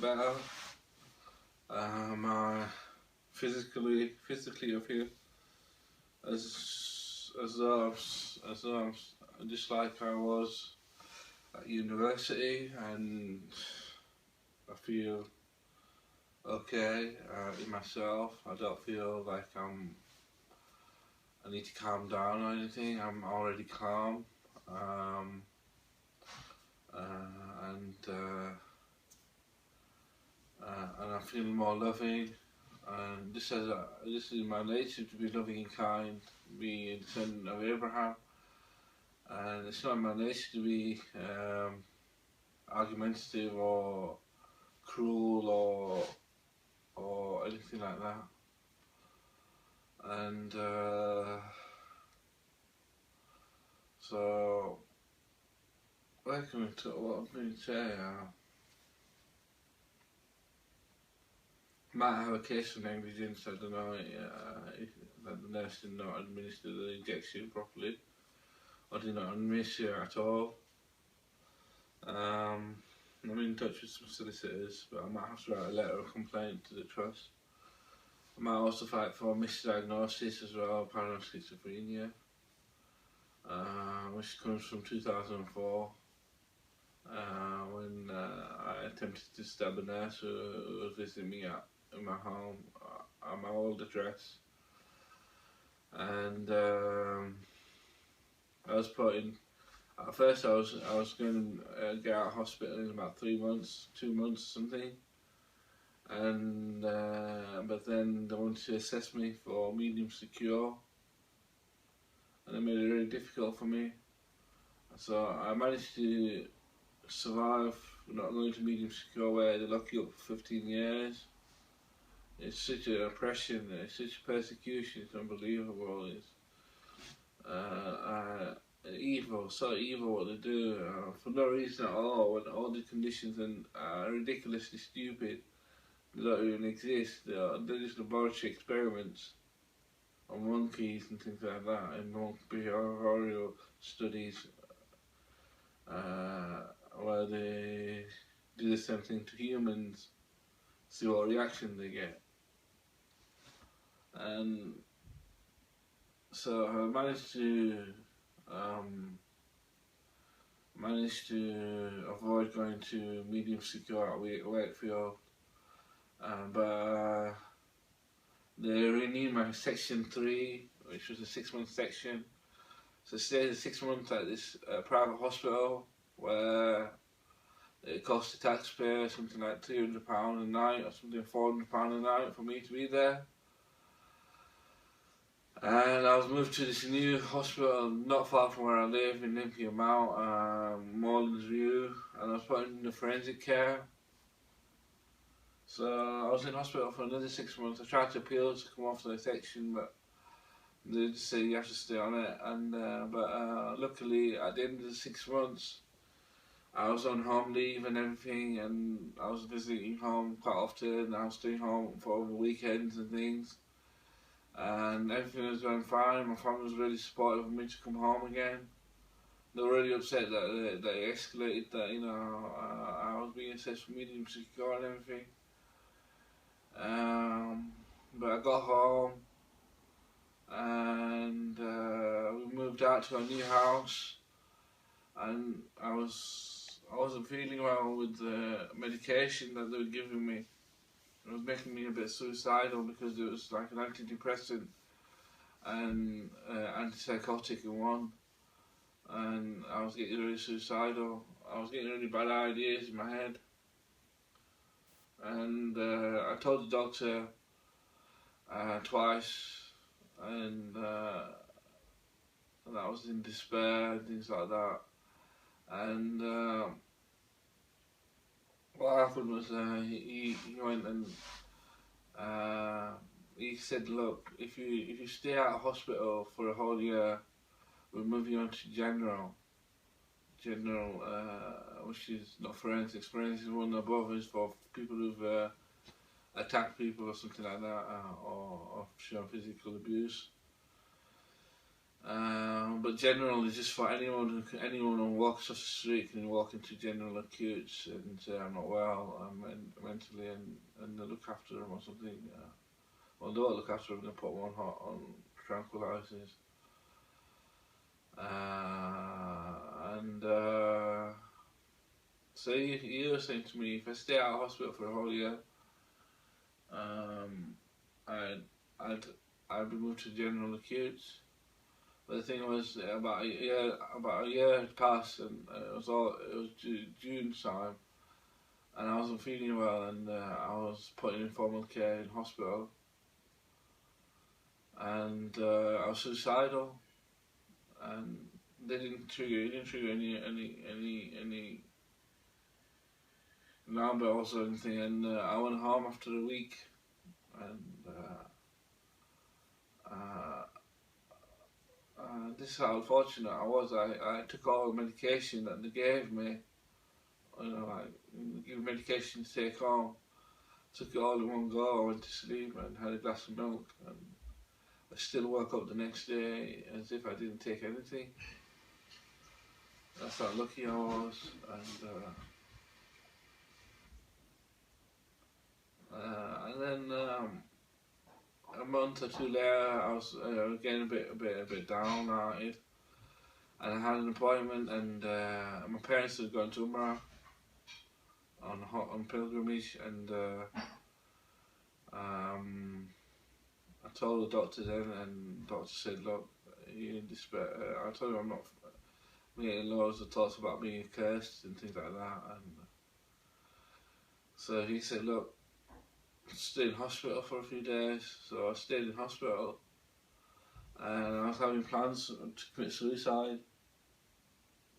better. My physically I feel as though I'm just like I was at university, and I feel okay in myself. I don't feel like I need to calm down or anything. I'm already calm, and I'm feeling more loving. And this is my nature, to be loving and kind, be a descendant of Abraham. And it's not my nature to be argumentative or cruel or anything like that. And so what I'm going to say, might have a case of negligence. I don't know if the nurse did not administer the injection properly, or did not administer it at all. I'm in touch with some solicitors, but I might have to write a letter of complaint to the trust. I might also fight for misdiagnosis as well, paranoid schizophrenia, which comes from 2004, when I attempted to stab a nurse who was visiting me in my home, at my old address. And I was put in. At first, I was going to get out of hospital in about 3 months, 2 months, something. And but then they wanted to assess me for medium secure, and it made it really difficult for me. So I managed to survive not going to medium secure, where they lock you up for 15 years. It's such an oppression, it's such a persecution, it's unbelievable. It's evil, so evil what they do, for no reason at all, when all the conditions are ridiculously stupid. They don't even exist. They're just laboratory experiments on monkeys and things like that, and behavioural studies where they do the same thing to humans, see what reaction they get. And so I managed to avoid going to medium secure at Wakefield, but they renewed my section 3, which was a 6-month section. So I stayed 6 months at this private hospital, where it cost the taxpayer something like £300 a night, or something £400 a night for me to be there. And I was moved to this new hospital not far from where I live, in Limpia Mount, Morlands View, and I was put in the forensic care. So I was in hospital for another 6 months. I tried to appeal to come off the section, but they just say you have to stay on it. And but luckily, at the end of the 6 months, I was on home leave and everything, and I was visiting home quite often. I was staying home for over weekends and things, and everything was going fine. My family was really supportive of me to come home again. They were really upset that they escalated, that I was being assessed for medium secure and everything. But I got home, and we moved out to our new house, and I wasn't feeling well with the medication that they were giving me. It was making me a bit suicidal, because it was like an antidepressant and antipsychotic in one, and I was getting really suicidal. I was getting really bad ideas in my head, and I told the doctor twice, and I was in despair and things like that. And what happened was he went and he said, look, if you stay out of hospital for a whole year, we'll move you on to general, which is not forensics. Forensics is one above, is for people who've attacked people or something like that, or shown physical abuse. But general is just for anyone who walks off the street can walk into general acutes and say, I'm not well, I'm mentally, and they look after them or something. Well, they don't look after them, they put them on tranquilizers. And so he was saying to me, if I stay out of hospital for a whole year, I'd be moved to general acute. But the thing was, about a year had passed, and it was June time, and I wasn't feeling well, and I was put in formal care in hospital, and I was suicidal, and it didn't trigger any alarm bells or anything, and I went home after a week, and this is how unfortunate I was. I took all the medication that they gave me, like give medication to take home. Took it all in one go. I went to sleep and had a glass of milk, and I still woke up the next day as if I didn't take anything. That's how lucky I was. And then a month or two later, I was getting a bit downhearted, and I had an appointment, and my parents had gone to Umrah on pilgrimage, and I told the doctor then, and the doctor said, look, you're in despair. I told him I'm not making loads of thoughts about being cursed and things like that, and so he said, look, stay in hospital for a few days. So I stayed in hospital, and I was having plans to commit suicide,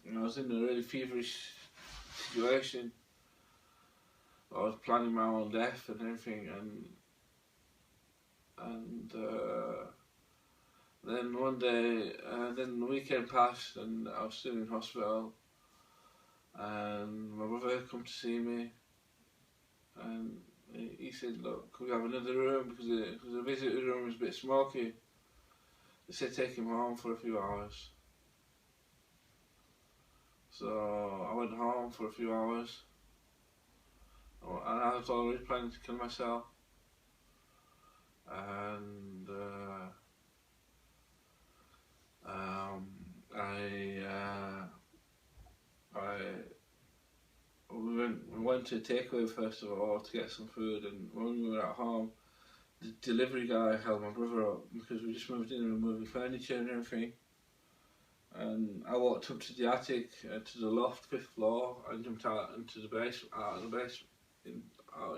and I was in a really feverish situation. I was planning my own death and everything, and then one day, then the weekend passed, and I was still in hospital, and my brother had come to see me, and he said, look, could we have another room, because the visitor room was a bit smoky. They said take him home for a few hours. So I went home for a few hours, and I was already planning to kill myself, and we went to a takeaway first of all to get some food, and when we were at home, the delivery guy held my brother up because we just moved in and we were moving furniture and everything. And I walked up to the attic, to the loft, 5th floor, and jumped out into the basement,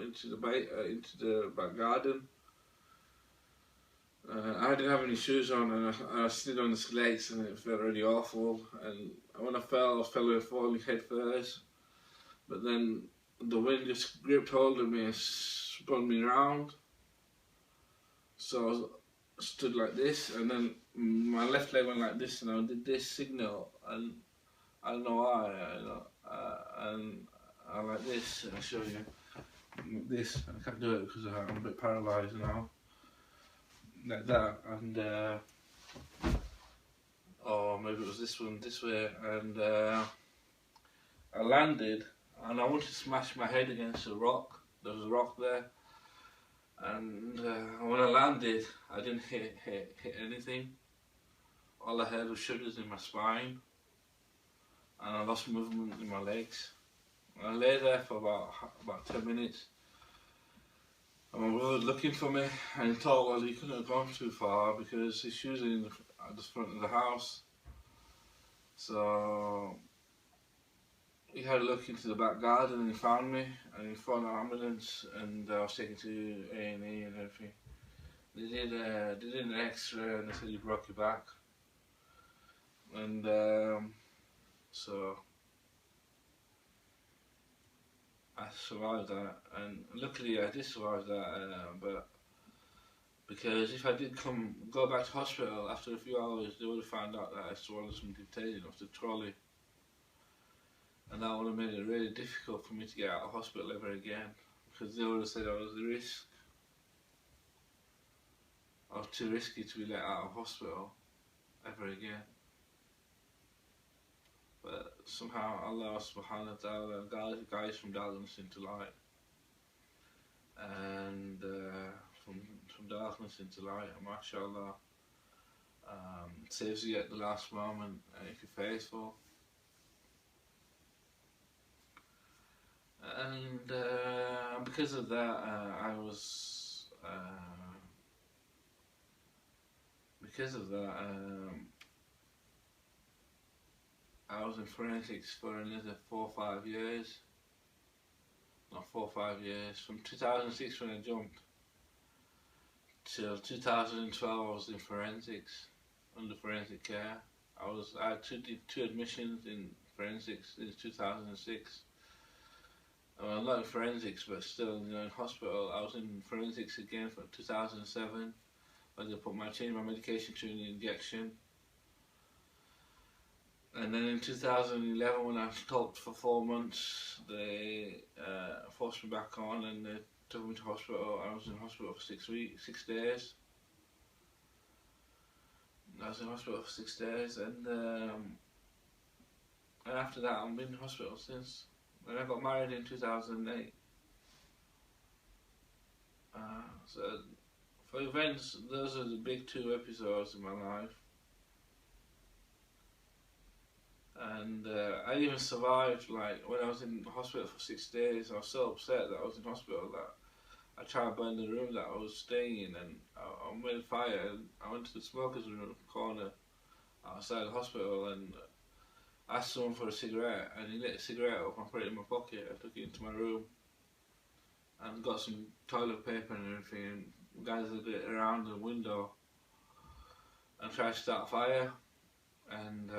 into the back garden. I didn't have any shoes on, and I slid on the slates, and it felt really awful. And when I fell falling head first. But then the wind just gripped hold of me and spun me around. So I stood like this, and then my left leg went like this, and I did this signal, and I don't know why, and I like this. I'll show you this. I can't do it because I'm a bit paralysed now. Like that, and or maybe it was this one, this way, and I landed, and I wanted to smash my head against a rock. There was a rock there, and when I landed, I didn't hit anything. All I had was shudders in my spine, and I lost movement in my legs. I lay there for about 10 minutes. And my brother was looking for me, and he thought, well, he couldn't have gone too far because his shoes are at the front of the house. So he had a look into the back garden, and he found me, and he phoned an ambulance, and I was taken to A&E and everything. They did an X-ray, and they said you broke your back, and so I survived that, and luckily I did survive that, but because if I did go back to hospital after a few hours, they would have found out that I swallowed some contagion off the trolley, and that would have made it really difficult for me to get out of hospital ever again, because they would have said I was at risk, or too risky to be let out of hospital ever again. But somehow Allah subhanahu wa ta'ala guys from darkness into light. darkness into light, and mashallah, saves you at the last moment if you're faithful. And because of that, I was in forensics for another 4 or 5 years. Not 4 or 5 years. From 2006 when I jumped till 2012, I was in forensics, under forensic care. I had two admissions in forensics since 2006. Well, not in forensics, but still, in hospital. I was in forensics again from 2007, when they changed my medication to an injection. And then in 2011, when I stopped for 4 months, they forced me back on, and they took me to hospital. I was in hospital for 6 days. I was in hospital for 6 days, and after that, I've been in hospital since. When I got married in 2008. So for events, those are the big 2 episodes in my life. And I even survived, like, when I was in hospital for 6 days. I was so upset that I was in hospital that I tried to burn the room that I was staying in, and I made a fire, and I went to the smoker's room corner outside the hospital and asked someone for a cigarette, and he lit a cigarette up and put it in my pocket. I took it into my room and got some toilet paper and everything, and gathered it around the window and tried to start a fire. And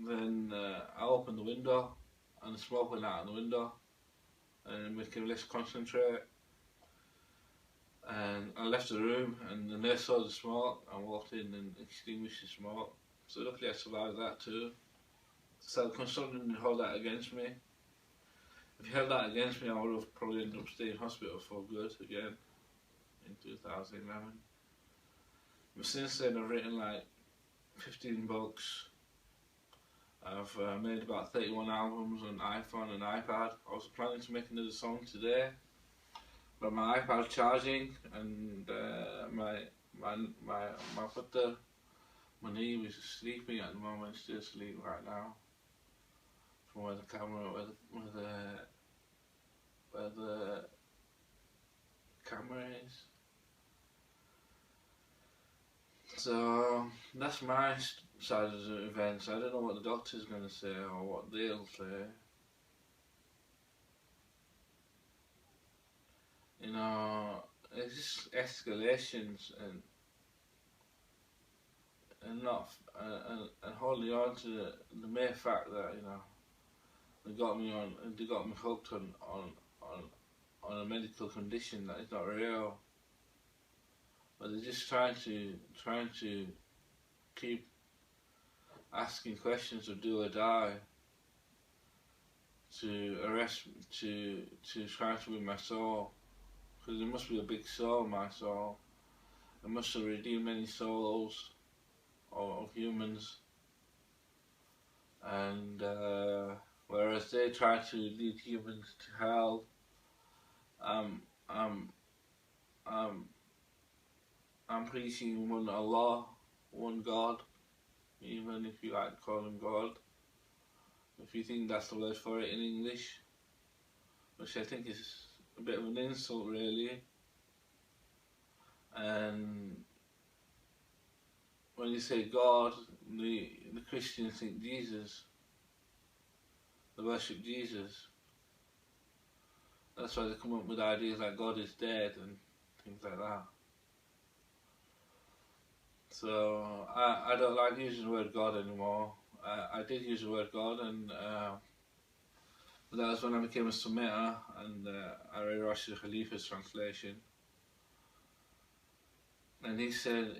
then I opened the window, and the smoke went out of the window, and it made me less concentrate. And I left the room, and the nurse saw the smoke and walked in and extinguished the smoke. So luckily I survived that too. So someone didn't hold that against me. If he held that against me, I would have probably ended up staying in hospital for good again in 2011. But since then I've written like 15 books. I've made about 31 albums on iPhone and iPad. I was planning to make another song today, but my iPad's charging, and my knee was sleeping at the moment. Still asleep right now. From where the camera, where the camera is. So that's my side of the events. I don't know what the doctor's going to say or what they'll say. It's just escalations and holding on to the mere fact that they got me hooked on a medical condition that is not real. But they're just trying to keep asking questions of do or die to try to win my soul, because there must be a big soul in my soul. It must have redeemed many souls of humans, and whereas they try to lead humans to hell, I'm preaching one Allah, one God, even if you like to call him God, if you think that's the word for it in English, which I think is a bit of an insult really. And when you say God, the Christians think Jesus, they worship Jesus. That's why they come up with ideas like God is dead and things like that. So I don't like using the word God anymore. I did use the word God, and that was when I became a Summitter, and I read Rashid Khalifa's translation. And he said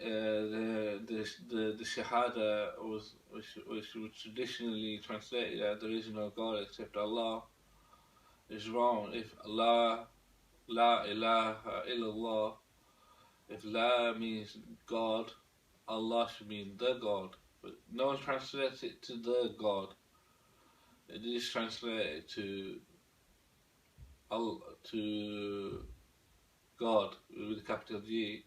the Shahada which was traditionally translated as there is no God except Allah is wrong. If Allah, La ilaha illallah, if La means God, Allah should mean the God. But no one translates it to the God. It is translated to God with a capital G,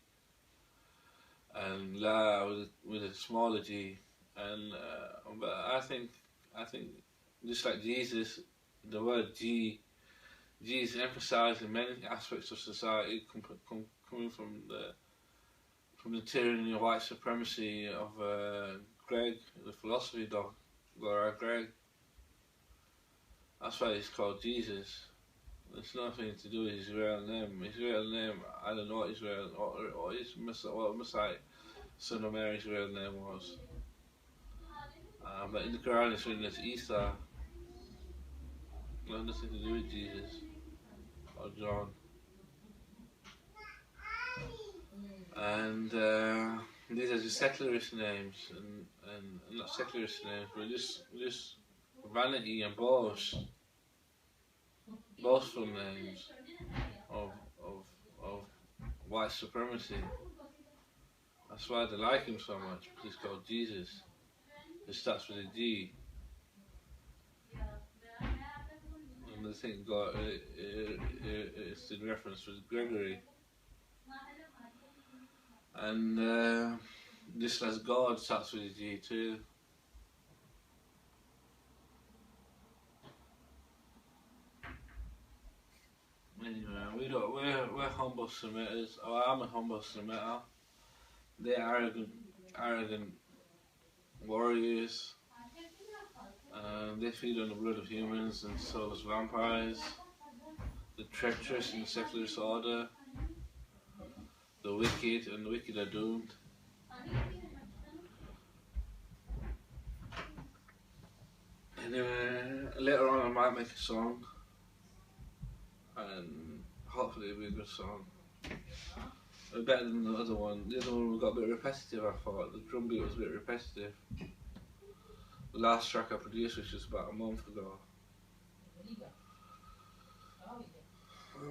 and La with a smaller G, and but I think just like Jesus, the word G is emphasised in many aspects of society, coming from the tyranny of white supremacy of Greg, the philosophy doctor Greg. That's why it's called Jesus. It's nothing to do with his real name. His real name, I don't know what his real, or his what Messiah, son of Mary's real name was. But in the Quran it's written as Isa. It has nothing to do with Jesus or John. And these are just secularist names, and not secularist names, but just vanity and boastful names of white supremacy. That's why they like him so much, because he's called Jesus. It starts with a G. And they think God, it's in reference with Gregory. And just as God starts with a G too. Anyway, we're humble Semites. Oh, I'm a humble Semite. They're arrogant warriors. They feed on the blood of humans and soulless vampires. The treacherous and the secularist order. The wicked and the wicked are doomed. Anyway, later on I might make a song, and hopefully it'll be a good song. Better than the other one. The other one got a bit repetitive, I thought. The drum beat was a bit repetitive. The last track I produced was just about a month ago.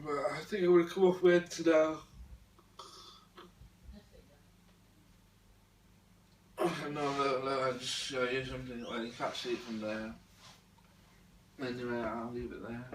But I think I'm going to come off with now. No, I'll just show you something. Well, you can't see it from there. Anyway, I'll leave it there.